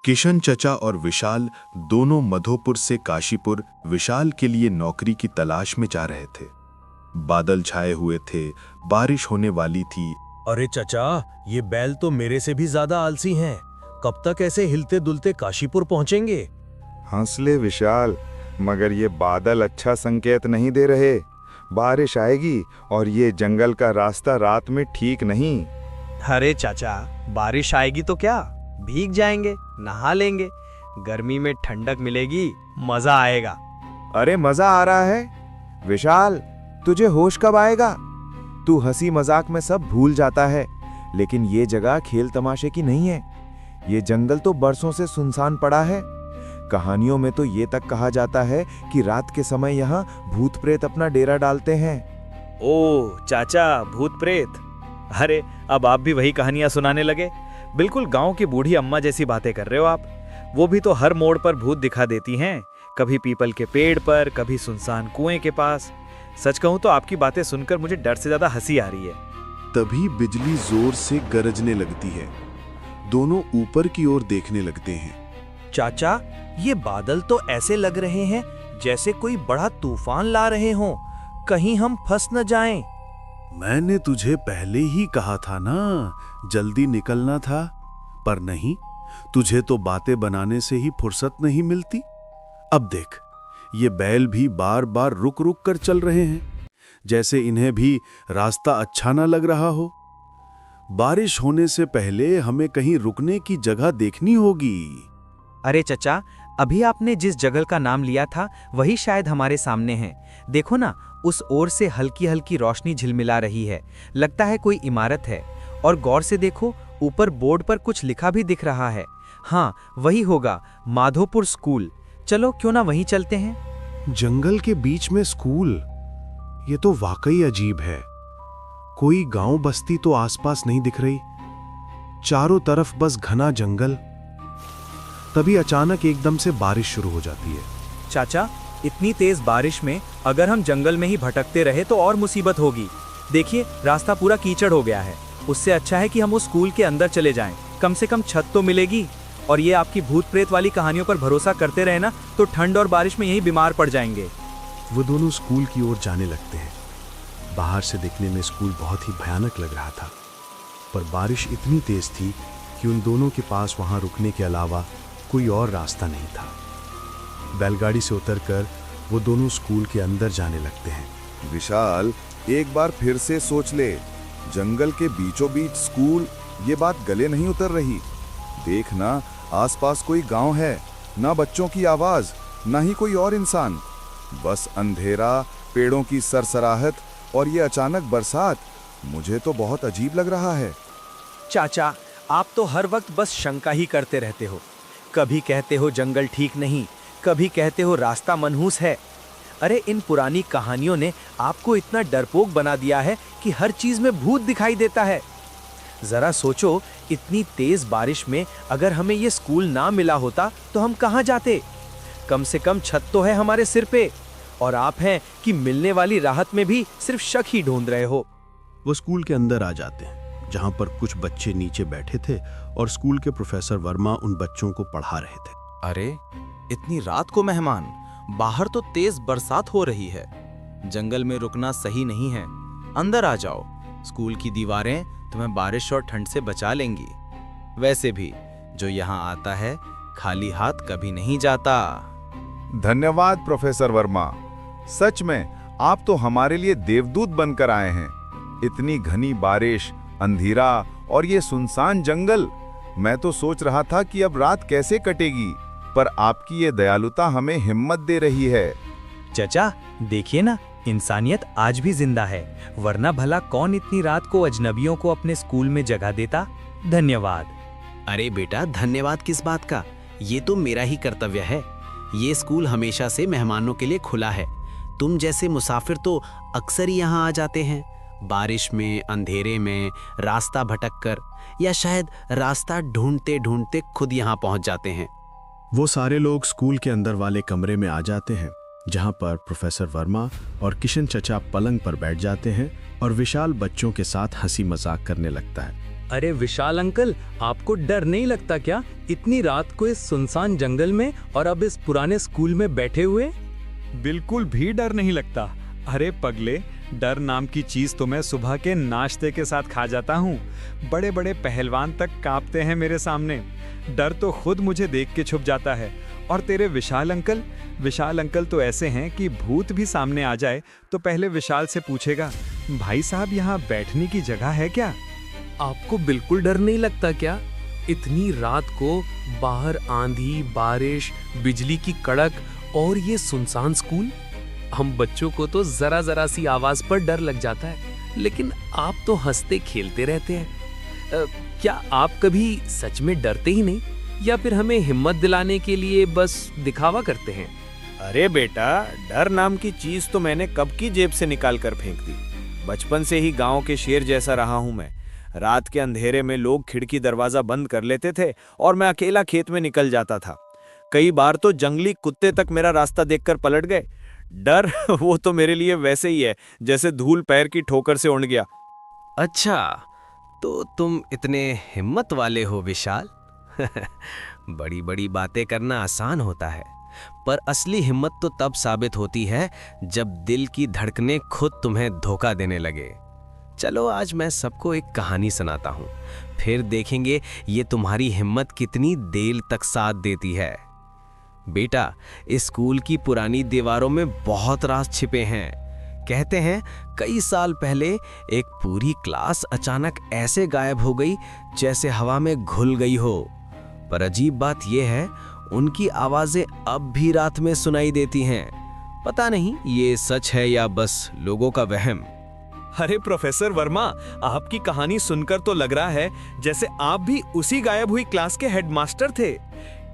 किशन चचा और विशाल दोनों मधोपुर से काशीपुर विशाल के लिए नौकरी की तलाश में जा रहे थे। बादल छाए हुए थे, बारिश होने वाली थी। अरे चचा, ये बैल तो मेरे से भी ज्यादा आलसी हैं। कब तक ऐसे हिलते दुलते काशीपुर पहुंचेंगे? हंस ले विशाल, मगर ये बादल अच्छा संकेत नहीं दे रहे। बारिश आएगी और ये जंगल का रास्ता रात में ठीक नहीं। अरे चाचा, बारिश आएगी तो क्या, भीग जाएंगे, नहा लेंगे, गर्मी में ठंडक मिलेगी, मजा आएगा। अरे मजा आ रहा है विशाल, तुझे होश कब आएगा? तू हंसी मजाक में सब भूल जाता है, लेकिन ये जगह खेल तमाशे की नहीं है। ये जंगल तो बरसों से सुनसान पड़ा है। कहानियों में तो ये तक कहा जाता है कि रात के समय यहाँ भूत प्रेत अपना डेरा डालते हैं। ओ चाचा, भूत प्रेत? अरे अब आप भी वही कहानियां सुनाने लगे। बिल्कुल गांव की बूढ़ी अम्मा जैसी बातें कर रहे हो आप। वो भी तो हर मोड़ पर भूत दिखा देती हैं, कभी पीपल के पेड़ पर, कभी सुनसान कुएं के पास। सच कहूं तो आपकी बातें सुनकर मुझे डर से ज्यादा हंसी आ रही है। तभी बिजली जोर से गरजने लगती है। दोनों ऊपर की ओर देखने लगते हैं। चाचा, ये बादल तो ऐसे लग रहे हैं जैसे कोई बड़ा तूफान ला रहे हों। कहीं हम फंस न जाएं। मैंने तुझे पहले ही कहा था ना, जल्दी निकलना था। पर नहीं, तुझे तो बातें बनाने से ही फुर्सत नहीं मिलती। अब देख, ये बैल भी बार बार रुक रुक कर चल रहे हैं, जैसे इन्हें भी रास्ता अच्छा ना लग रहा हो। बारिश होने से पहले हमें कहीं रुकने की जगह देखनी होगी। अरे चचा, अभी आपने जिस जगह का नाम लिया था वही शायद हमारे सामने है। देखो ना, उस ओर से हल्की हल्की रोशनी झिलमिला रही है। लगता है कोई इमारत है। और गौर से देखो, ऊपर बोर्ड पर कुछ लिखा भी दिख रहा है। हाँ, वही होगा, माधोपुर स्कूल। चलो क्यों ना वहीं चलते हैं। जंगल के बीच में स्कूल, ये तो वाकई अजीब है। कोई गांव बस्ती तो आसपास नहीं दिख रही, चारों तरफ बस घना जंगल। तभी अचानक एकदम से बारिश शुरू हो जाती है। चाचा, इतनी तेज बारिश में अगर हम जंगल में ही भटकते रहे तो और मुसीबत होगी। देखिए, रास्ता पूरा कीचड़ हो गया है। उससे अच्छा है कि हम उस स्कूल के अंदर चले जाएं। कम से कम छत तो मिलेगी। और ये आपकी भूत प्रेत वाली कहानियों पर भरोसा करते रहे ना, तो ठंड और बारिश में यही बीमार पड़ जाएंगे। वो दोनों स्कूल की ओर जाने लगते हैं। बाहर से देखने में स्कूल बहुत ही भयानक लग रहा था, पर बारिश इतनी तेज थी कि उन दोनों के पास वहां रुकने के अलावा कोई और रास्ता नहीं था। बैलगाड़ी से उतरकर वो दोनों स्कूल के अंदर जाने लगते हैं। विशाल, एक बार फिर से सोच ले, जंगल के बीचों बीच स्कूल, ये बात गले नहीं उतर रही। देखना, आसपास कोई गांव है, ना बच्चों की आवाज, ना ही कोई और इंसान, बस अंधेरा, पेड़ों की सरसराहट और ये अचानक बरसात। मुझे तो बहुत अजीब लग रहा है। चाचा, आप तो हर वक्त बस शंका ही करते रहते हो। कभी कहते हो जंगल ठीक नहीं, कभी कहते हो रास्ता मनहूस है। अरे इन पुरानी कहानियों ने आपको इतना डरपोक बना दिया है कि हर चीज में भूत दिखाई देता है। जरा सोचो, इतनी तेज बारिश में अगर हमें ये स्कूल ना मिला होता तो हम कहाँ जाते? कम से कम छत तो है हमारे सिर पे, और आप हैं कि मिलने वाली राहत में भी सिर्फ शक ही ढूंढ रहे हो। वो स्कूल के अंदर आ जाते हैं, जहां पर कुछ बच्चे नीचे बैठे थे और स्कूल के प्रोफेसर वर्मा उन बच्चों को पढ़ा रहे थे। अरे इतनी रात को मेहमान, बाहर तो तेज बरसात हो रही है। जंगल में रुकना सही नहीं है, अंदर आ जाओ। स्कूल की दीवारें तुम्हें बारिश और ठंड से बचा लेंगी। वैसे भी जो यहाँ आता है खाली हाथ कभी नहीं जाता। धन्यवाद प्रोफेसर वर्मा, सच में आप तो हमारे लिए देवदूत बनकर आए हैं। इतनी घनी बारिश, अंधेरा और ये सुनसान जंगल, मैं तो सोच रहा था कि अब रात कैसे कटेगी, पर आपकी ये दयालुता हमें हिम्मत दे रही है। चचा, देखिए ना, इंसानियत आज भी जिंदा है, वरना भला कौन इतनी रात को अजनबियों को अपने स्कूल में जगह देता। धन्यवाद। अरे बेटा, धन्यवाद किस बात का, ये तो मेरा ही कर्तव्य है। ये स्कूल हमेशा से मेहमानों के लिए खुला है। तुम जैसे मुसाफिर तो अक्सर ही यहाँ आ जाते हैं, बारिश में, अंधेरे में, रास्ता भटक कर, या शायद रास्ता ढूंढते ढूंढते खुद यहाँ पहुँच जाते हैं। वो सारे लोग स्कूल के अंदर वाले कमरे में आ जाते हैं, जहां पर प्रोफेसर वर्मा और किशन चचा पलंग पर बैठ जाते हैं और विशाल बच्चों के साथ हंसी मजाक करने लगता है। अरे विशाल अंकल, आपको डर नहीं लगता क्या इतनी रात को इस सुनसान जंगल में और अब इस पुराने स्कूल में बैठे हुए? बिल्कुल भी डर नहीं लगता। अरे पगले, डर नाम की चीज तो मैं सुबह के नाश्ते के साथ खा जाता हूँ। बड़े बड़े पहलवान तक कांपते हैं मेरे सामने। डर तो खुद मुझे देख के छुप जाता है। और तेरे विशाल अंकल तो ऐसे हैं कि भूत भी सामने आ जाए तो पहले विशाल से पूछेगा, भाई साहब यहाँ बैठने की जगह है क्या? आपको बिल्कुल डर नहीं लगता क्या? इतनी रात को बाहर आंधी, बारिश, बिजली की कड़क और ये सुनसान स्कूल। हम बच्चों को तो जरा सी आवाज पर डर लग जाता है, लेकिन आप तो हंसते खेलते रहते हैं। क्या आप कभी सच में डरते ही नहीं, या फिर हमें हिम्मत दिलाने के लिए बस दिखावा करते हैं? अरे बेटा, डर नाम की चीज तो मैंने कब की जेब से निकाल कर फेंक दी। बचपन से ही गांव के शेर जैसा रहा हूं मैं। रात के अंधेरे में लोग खिड़की दरवाजा बंद कर लेते थे और मैं अकेला खेत में निकल जाता था। कई बार तो जंगली कुत्ते तक मेरा रास्ता देखकर पलट गए। डर वो तो मेरे लिए वैसे ही है जैसे धूल पैर की ठोकर से उड़ गया। अच्छा, तो तुम इतने हिम्मत वाले हो विशाल। बड़ी बड़ी बातें करना आसान होता है, पर असली हिम्मत तो तब साबित होती है जब दिल की धड़कनें खुद तुम्हें धोखा देने लगे। चलो आज मैं सबको एक कहानी सुनाता हूँ, फिर देखेंगे ये तुम्हारी हिम्मत कितनी देर तक साथ देती है। बेटा, इस स्कूल की पुरानी दीवारों में बहुत राज छिपे हैं। कहते हैं कई साल पहले एक पूरी क्लास अचानक ऐसे गायब हो गई जैसे हवा में घुल गई हो। पर अजीब बात यह है, उनकी आवाजें अब भी रात में सुनाई देती हैं। पता नहीं ये सच है या बस लोगों का वहम। अरे प्रोफेसर वर्मा, आपकी कहानी सुनकर तो लग रहा है जैसे आप भी उसी गायब हुई क्लास के हेडमास्टर थे।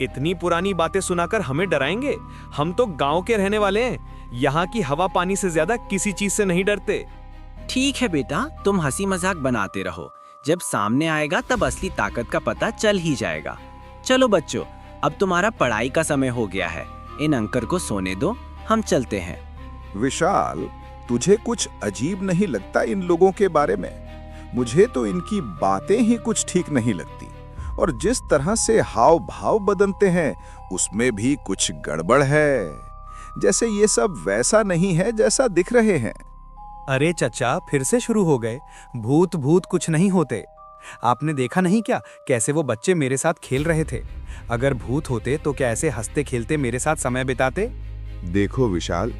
इतनी पुरानी बातें सुनाकर हमें डराएंगे? हम तो गांव के रहने वाले हैं, यहाँ की हवा पानी से ज्यादा किसी चीज से नहीं डरते। ठीक है बेटा, तुम हंसी मजाक बनाते रहो। जब सामने आएगा तब असली ताकत का पता चल ही जाएगा। चलो बच्चों, अब तुम्हारा पढ़ाई का समय हो गया है। इन अंकल को सोने दो, हम चलते हैं। विशाल, तुझे कुछ अजीब नहीं लगता इन लोगों के बारे में? मुझे तो इनकी बातें ही कुछ ठीक नहीं लगती, और जिस तरह से हाव भाव बदलते हैं उसमें भी कुछ गड़बड़ है। जैसे ये सब वैसा नहीं है जैसा दिख रहे हैं। अरे चचा, फिर से शुरू हो गए। भूत कुछ नहीं होते। आपने देखा नहीं क्या कैसे वो बच्चे मेरे साथ खेल रहे थे? अगर भूत होते तो क्या ऐसे हंसते खेलते मेरे साथ समय बिताते? देखो विशाल,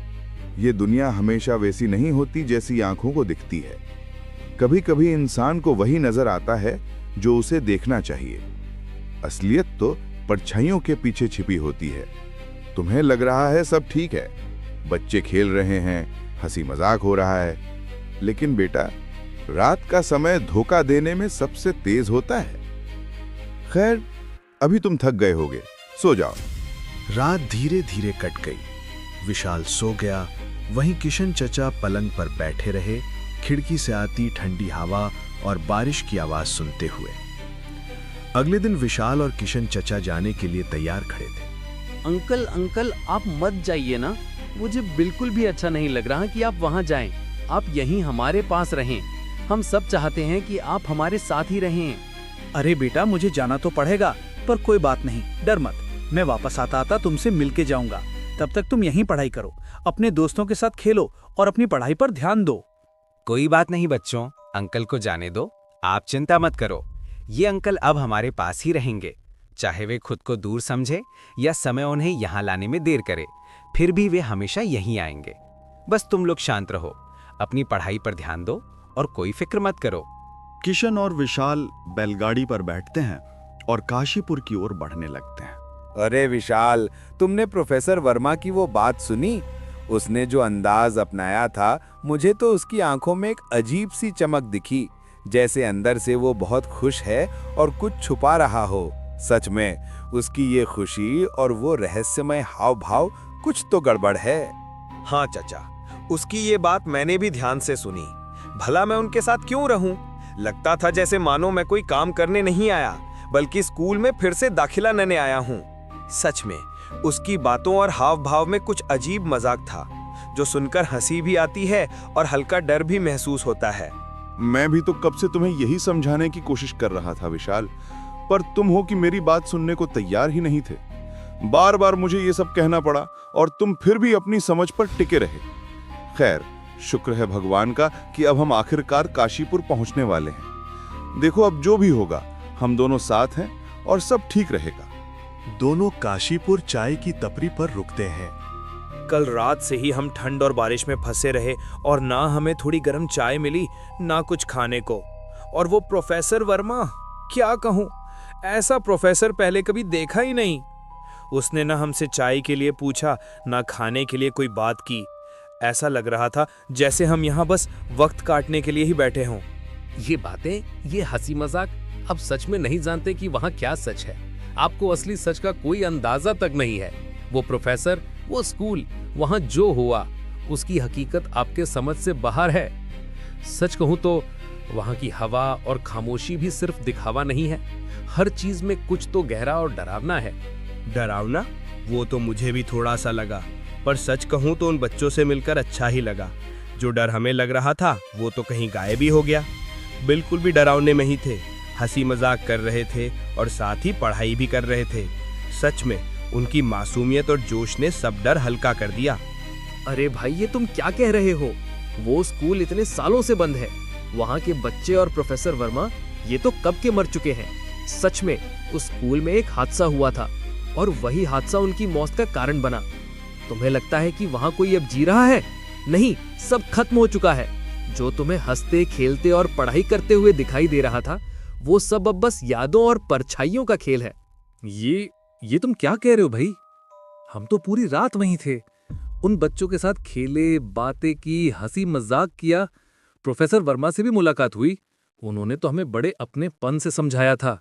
ये दुनिया हमेशा वैसी नहीं होती जैसी आंखों को दिखती है। कभी कभी इंसान को वही नजर आता है जो उसे देखना चाहिए। असलियत तो परछाइयों के पीछे छिपी होती है। तुम्हें लग रहा है सब ठीक है, बच्चे खेल रहे हैं, हंसी मजाक हो रहा है, लेकिन बेटा, रात का समय धोखा देने में सबसे तेज होता है। खैर, अभी तुम थक गए होगे, सो जाओ। रात धीरे धीरे कट गई। विशाल सो गया। वहीं किशन चचा पलंग पर बैठे रहे, खिड़की से आती ठंडी हवा और बारिश की आवाज सुनते हुए। अगले दिन विशाल और किशन चचा जाने के लिए तैयार खड़े थे। अंकल, आप मत जाइए ना। मुझे बिल्कुल भी अच्छा नहीं लग रहा कि आप वहां जाएं। आप यहीं हमारे पास रहें। हम सब चाहते हैं कि आप हमारे साथ ही रहें। अरे बेटा, मुझे जाना तो पड़ेगा, पर कोई बात नहीं, डर मत। मैं वापस आता तुमसे मिलके जाऊंगा। तब तक तुम यहीं पढ़ाई करो, अपने दोस्तों के साथ खेलो और अपनी पढ़ाई पर ध्यान दो। कोई बात नहीं बच्चों, अंकल को जाने दो, आप चिंता मत करो। ये अंकल अब हमारे पास ही रहेंगे। चाहे वे खुद को दूर समझे या समय उन्हें यहाँ लाने में देर करे, फिर भी वे हमेशा यहीं आएंगे। बस तुम लोग शांत रहो, अपनी पढ़ाई पर ध्यान दो और कोई फिक्र मत करो। किशन और विशाल बैलगाड़ी पर बैठते हैं और काशीपुर की ओर बढ़ने लगते हैं। अरे विशाल, तुमने प्रोफेसर वर्मा की वो बात सुनी? उसने जो अंदाज अपनाया था, मुझे तो उसकी आंखों में एक अजीब सी चमक दिखी, जैसे अंदर से वो बहुत खुश है और कुछ छुपा रहा हो। सच में उसकी ये खुशी और वो रहस्यमय हाव भाव, कुछ तो गड़बड़ है। हाँ चचा, उसकी ये बात मैंने भी ध्यान से सुनी। भला मैं उनके साथ क्यों रहूं? लगता था जैसे मानो मैं कोई काम करने नहीं आया, बल्कि स्कूल में फिर से दाखिला लेने आया हूं। सच में उसकी बातों और हाव भाव में कुछ अजीब मजाक था, जो सुनकर हंसी भी आती है और हल्का डर भी महसूस होता है। मैं भी तो कब से तुम्हें यही समझाने की कोशिश कर रहा था विशाल, पर तुम हो कि मेरी बात सुनने को तैयार ही नहीं थे। बार बार मुझे ये सब कहना पड़ा और तुम फिर भी अपनी समझ पर टिके रहे। खैर, शुक्र है भगवान का कि अब हम आखिरकार काशीपुर पहुंचने वाले हैं। देखो, अब जो भी होगा हम दोनों साथ हैं और सब ठीक रहेगा। दोनों काशीपुर चाय की टपरी पर रुकते हैं। कल रात से ही हम ठंड और बारिश में फंसे रहे और ना हमें थोड़ी गर्म चाय मिली, ना कुछ खाने को। और वो प्रोफेसर वर्मा, क्या कहूँ, ऐसा प्रोफेसर पहले कभी देखा ही नहीं। उसने ना हमसे चाय के लिए पूछा, ना खाने के लिए कोई बात की। ऐसा लग रहा था जैसे हम यहाँ बस वक्त काटने के लिए ही बैठे हों। ये बातें, ये हंसी मजाक, अब सच में नहीं जानते कि वहाँ क्या सच है। आपको असली सच का कोई अंदाजा तक नहीं है। वो प्रोफेसर, वो स्कूल, वहाँ जो हुआ उसकी हकीकत आपके समझ से बाहर है। सच कहूँ तो वहाँ की हवा और खामोशी भी सिर्फ दिखावा नहीं है। हर चीज में कुछ तो गहरा और डरावना है। डरावना? वो तो मुझे भी थोड़ा सा लगा, पर सच कहूँ तो उन बच्चों से मिलकर अच्छा ही लगा। जो डर हमें लग रहा था वो तो कहीं गायब ही हो गया। बिल्कुल भी डरावने में ही थे, हंसी मजाक कर रहे थे और साथ ही पढ़ाई भी कर रहे थे। सच में उनकी मासूमियत और जोश ने सब डर हल्का कर दिया। अरे भाई, ये तुम क्या कह रहे हो? वो स्कूल इतने सालों से बंद है। वहाँ के बच्चे और प्रोफेसर वर्मा ये तो कब के मर चुके हैं। सच में उस स्कूल में एक हादसा हुआ था और वही हादसा उनकी मौत का कारण बना। तुम्हें लगता है कि वहाँ कोई अब जी रहा है? नहीं, सब खत्म हो चुका है। जो तुम्हें हंसते खेलते और पढ़ाई करते हुए दिखाई दे रहा था, वो सब अब बस यादों और परछाइयों का खेल है। ये तुम क्या कह रहे हो भाई? हम तो पूरी रात वहीं थे, उन बच्चों के साथ खेले, बातें की, हंसी मजाक किया। प्रोफेसर वर्मा से भी मुलाकात हुई। उन्होंने तो हमें बड़े अपनेपन से समझाया था